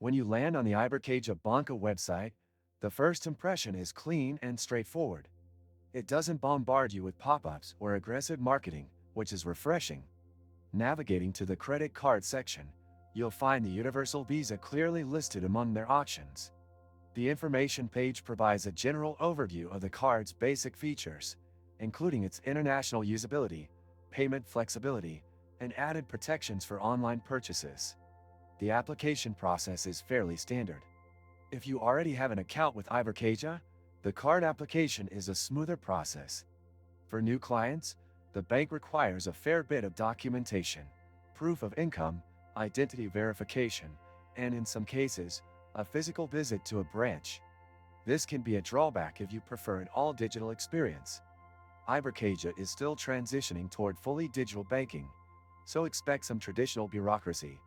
When you land on the Ibercaja Banco website, the first impression is clean and straightforward. It doesn't bombard you with pop-ups or aggressive marketing, which is refreshing. Navigating to the credit card section, you'll find the Universal Visa clearly listed among their options. The information page provides a general overview of the card's basic features, including its international usability, payment flexibility, and added protections for online purchases. The application process is fairly standard. If you already have an account with Ibercaja, the card application is a smoother process. For new clients, the bank requires a fair bit of documentation, proof of income, identity verification, and in some cases, a physical visit to a branch. This can be a drawback if you prefer an all-digital experience. Ibercaja is still transitioning toward fully digital banking, so expect some traditional bureaucracy.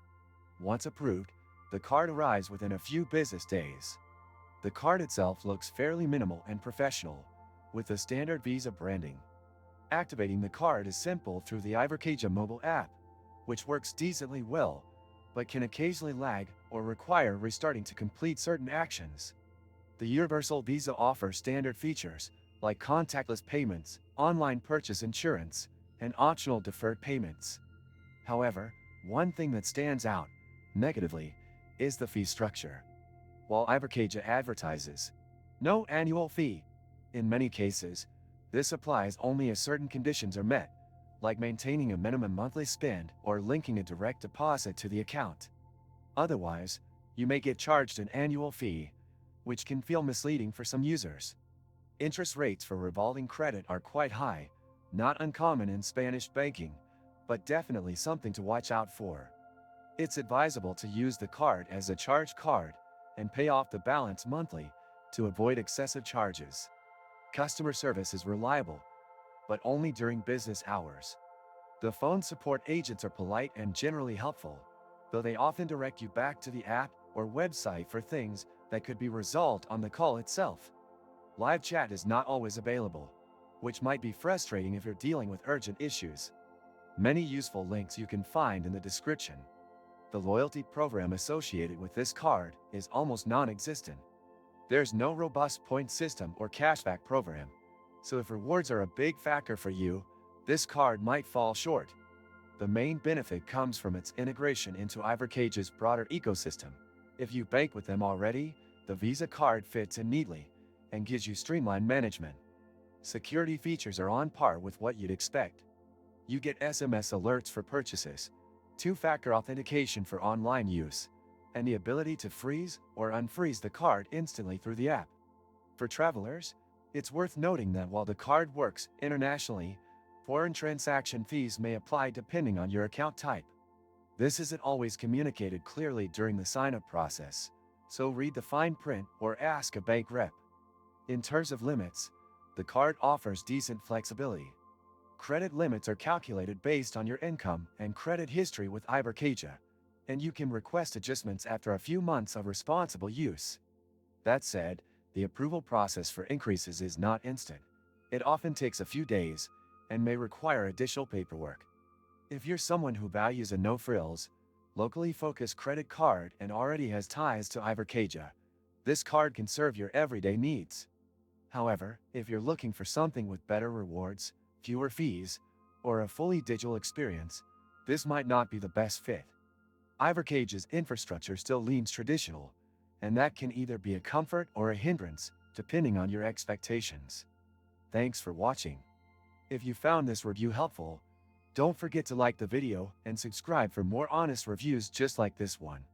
Once approved, the card arrives within a few business days. The card itself looks fairly minimal and professional, with the standard Visa branding. Activating the card is simple through the Ibercaja mobile app, which works decently well, but can occasionally lag or require restarting to complete certain actions. The Universal Visa offers standard features like contactless payments, online purchase insurance, and optional deferred payments. However, one thing that stands out, negatively, is the fee structure. While Ibercaja advertises no annual fee, in many cases, this applies only if certain conditions are met, like maintaining a minimum monthly spend or linking a direct deposit to the account. Otherwise, you may get charged an annual fee, which can feel misleading for some users. Interest rates for revolving credit are quite high, not uncommon in Spanish banking, but definitely something to watch out for. It's advisable to use the card as a charge card and pay off the balance monthly to avoid excessive charges. Customer service is reliable, but only during business hours. The phone support agents are polite and generally helpful, though they often direct you back to the app or website for things that could be resolved on the call itself. Live chat is not always available, which might be frustrating if you're dealing with urgent issues. Many useful links you can find in the description. The loyalty program associated with this card is almost non-existent. There's no robust point system or cashback program, so if rewards are a big factor for you, this card might fall short. The main benefit comes from its integration into Ibercaja's broader ecosystem. If you bank with them already, the Visa card fits in neatly and gives you streamlined management. Security features are on par with what you'd expect. You get SMS alerts for purchases, two-factor authentication for online use, and the ability to freeze or unfreeze the card instantly through the app. For travelers, it's worth noting that while the card works internationally, foreign transaction fees may apply depending on your account type. This isn't always communicated clearly during the sign-up process, so read the fine print or ask a bank rep. In terms of limits, the card offers decent flexibility. Credit limits are calculated based on your income and credit history with Ibercaja, and you can request adjustments after a few months of responsible use. That said, the approval process for increases is not instant. It often takes a few days and may require additional paperwork. If you're someone who values a no-frills, locally focused credit card and already has ties to Ibercaja, this card can serve your everyday needs. However, if you're looking for something with better rewards, fewer fees, or a fully digital experience, this might not be the best fit. Ibercaja's infrastructure still leans traditional, and that can either be a comfort or a hindrance, depending on your expectations. Thanks for watching. If you found this review helpful, don't forget to like the video and subscribe for more honest reviews just like this one.